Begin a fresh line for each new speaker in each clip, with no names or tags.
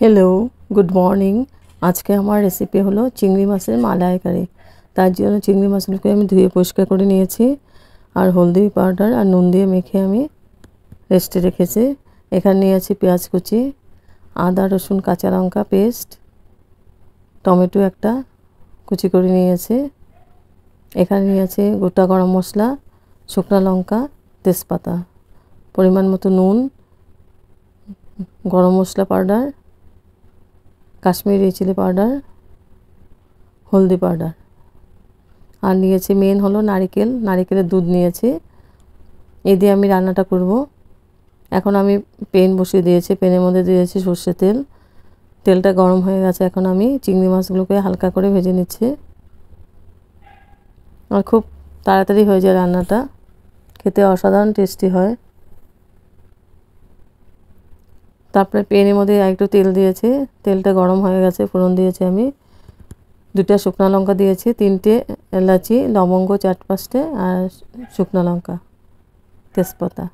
Hello, good morning. আজকে আমার recipe হলো চিংড়ি মাছের মালাইকারি। তার জন্য চিংড়ি মাছগুলোকে আমি ধুয়ে পরিষ্কার করে নিয়েছি আর হলদি পাউডার আর নুন দিয়ে মেখে আমি রেস্টে রেখেছি। এখানে নিয়েছি পেঁয়াজ কুচি, আদা রসুন কাঁচা লঙ্কা পেস্ট, টমেটো একটা কুচি করে নিয়েছি। এখানে নিয়েছি গোটা গরম মশলা, শুকনো লঙ্কা, তেজপাতা, পরিমাণ মতো নুন, গরম মশলা পাউডার, কাশ্মীরি চিলি পাউডার, হলদি পাউডার। আর নিয়েছি মেন হলো নারকেলের দুধ নিয়েছি। এই দিয়ে আমি রান্নাটা করব। এখন আমি প্যান বসিয়ে দিয়েছি, প্যানের মধ্যে দিয়েছি সর্ষের তেল। তেলটা গরম হয়ে গেছে, এখন আমি চিংড়ি মাছগুলোকে হালকা করে ভেজে নিচ্ছি। আর খুব তাড়াতাড়ি হয়ে যায় রান্নাটা, খেতে অসাধারণ টেস্টি হয়। তারপরে প্যানের মধ্যে একটু তেল দিয়েছি, তেলটা গরম হয়ে গেছে, ফোড়ন দিয়েছি আমি 2টা শুকনো লঙ্কা দিয়েছি, 3টে এলাচি, লবঙ্গ 4-5টে আর শুকনো লঙ্কা, তেজপাতা।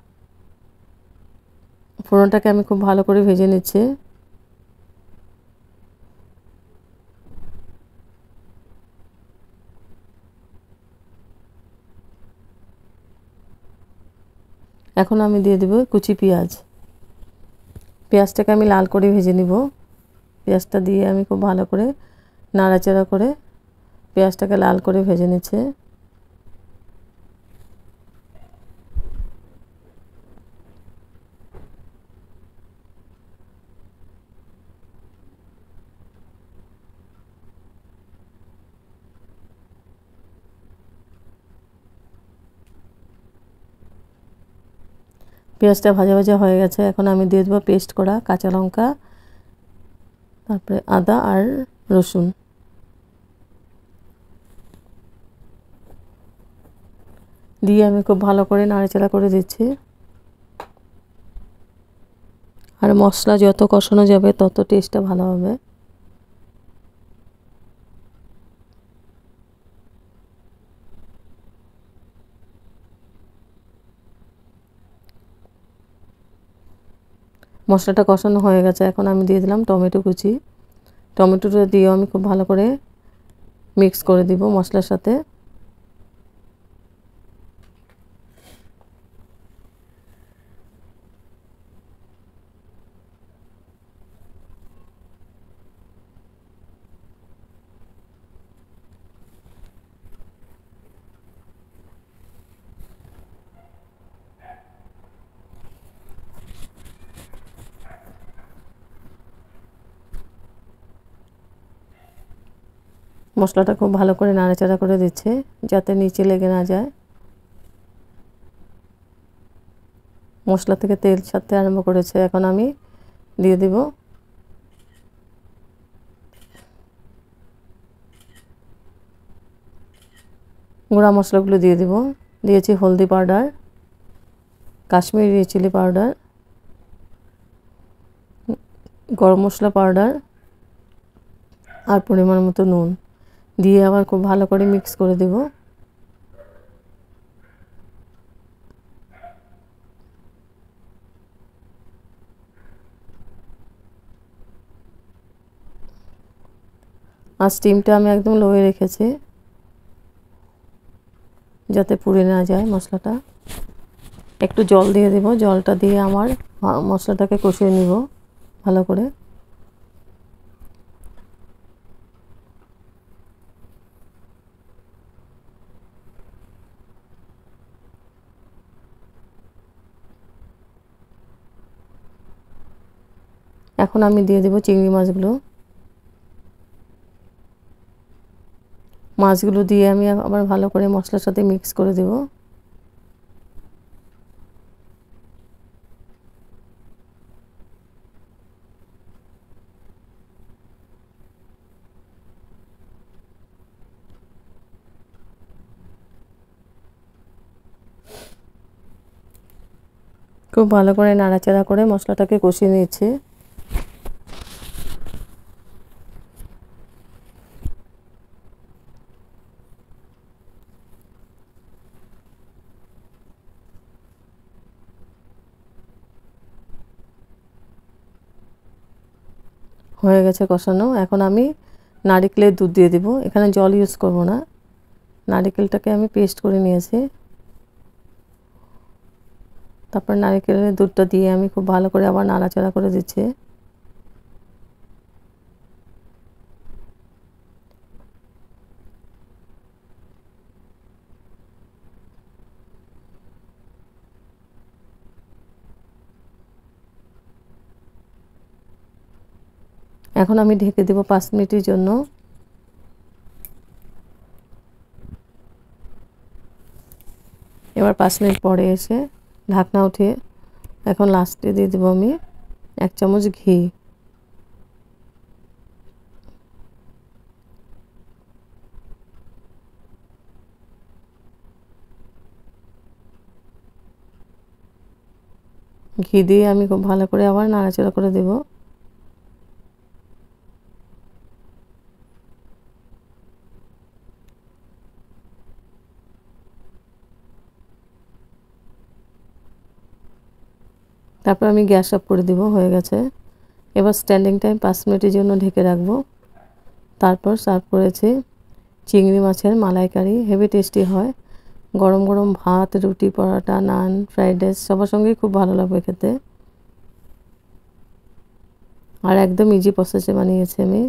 ফোড়নটাকে আমি খুব ভালো করে ভেজে নিচ্ছি। এখন আমি দিয়ে দেব কুচি পেঁয়াজ। পেঁয়াজটাকে আমি লাল করে ভেজে নিব। পেঁয়াজটা দিয়ে আমি খুব ভালো করে নাড়াচাড়া করে পেঁয়াজটাকে লাল করে ভেজে নিচ্ছে। পেঁয়াজটা ভাজা ভাজা হয়ে গেছে, এখন আমি দিয়ে দেবো পেস্ট করা কাঁচা লঙ্কা, তারপরে আদা আর রসুন দিয়ে আমি খুব ভালো করে নাড়াচাড়া করে দিচ্ছি। আর মশলা যত কষানো যাবে তত টেস্টটা ভালো হবে। মশলাটা কষানো হয়ে গেছে, এখন আমি দিয়ে দিলাম টমেটো কুচি। টমেটোটা দিয়েও আমি খুব ভালো করে মিক্স করে দিব মশলার সাথে। মশলাটা খুব ভালো করে নাড়াচাড়া করে দিচ্ছে যাতে নিচে লেগে না যায়। মশলা থেকে তেল ছাড়তে আরম্ভ করেছে, এখন আমি দিয়ে দিব গুঁড়া মশলাগুলো দিয়ে দিব। দিয়েছি হলদি পাউডার, কাশ্মীরি চিলি পাউডার, গরম মশলা পাউডার আর পরিমাণ মতো নুন দিয়ে আবার খুব ভালো করে মিক্স করে দেব। আর স্টিমটা আমি একদম লোয়ে রেখেছি যাতে পুড়ে না যায় মশলাটা। একটু জল দিয়ে দেব, জলটা দিয়ে আমার মশলাটাকে কষিয়ে নিব ভালো করে। এখন আমি দিয়ে দেব চিংড়ি মাছগুলো। মাছগুলো দিয়ে আমি আবার ভালো করে মশলার সাথে মিক্স করে দেব। খুব ভালো করে নাড়াচাড়া করে মশলাটাকে কষিয়ে নিয়েছি। হয়ে গেছে কষানো। এখন আমি নারকেলের দুধ দিয়ে দিব। এখানে জল ইউজ করব না, নারকেলটাকে আমি পেস্ট করে নিয়েছি। তারপর নারকেলের দুধটা দিয়ে আমি খুব ভালো করে আবার নাড়াচাড়া করে দিচ্ছি। এখন আমি ঢেকে দেব 5 মিনিটের জন্য। এবার 5 মিনিট পরে এসে ঢাকনা উঠিয়ে এখন লাস্টে দিয়ে দেব আমি 1 চামচ ঘি। ঘি দিয়ে আমি খুব ভালো করে আবার নাড়াচাড়া করে দেব। তারপর আমি গ্যাস অফ করে দেব। হয়ে গেছে। এবার স্ট্যান্ডিং টাইম 5 মিনিটের জন্য ঢেকে রাখবো। তারপর সার্ভ করেছি চিংড়ি মাছের মালাইকারি। হেভি টেস্টি হয়। গরম গরম ভাত, রুটি, পরোটা, নান, ফ্রাইড রাইস সবার সঙ্গেই খুব ভালো লাগবে খেতে। আর একদম ইজি প্রসেসে বানিয়েছি আমি।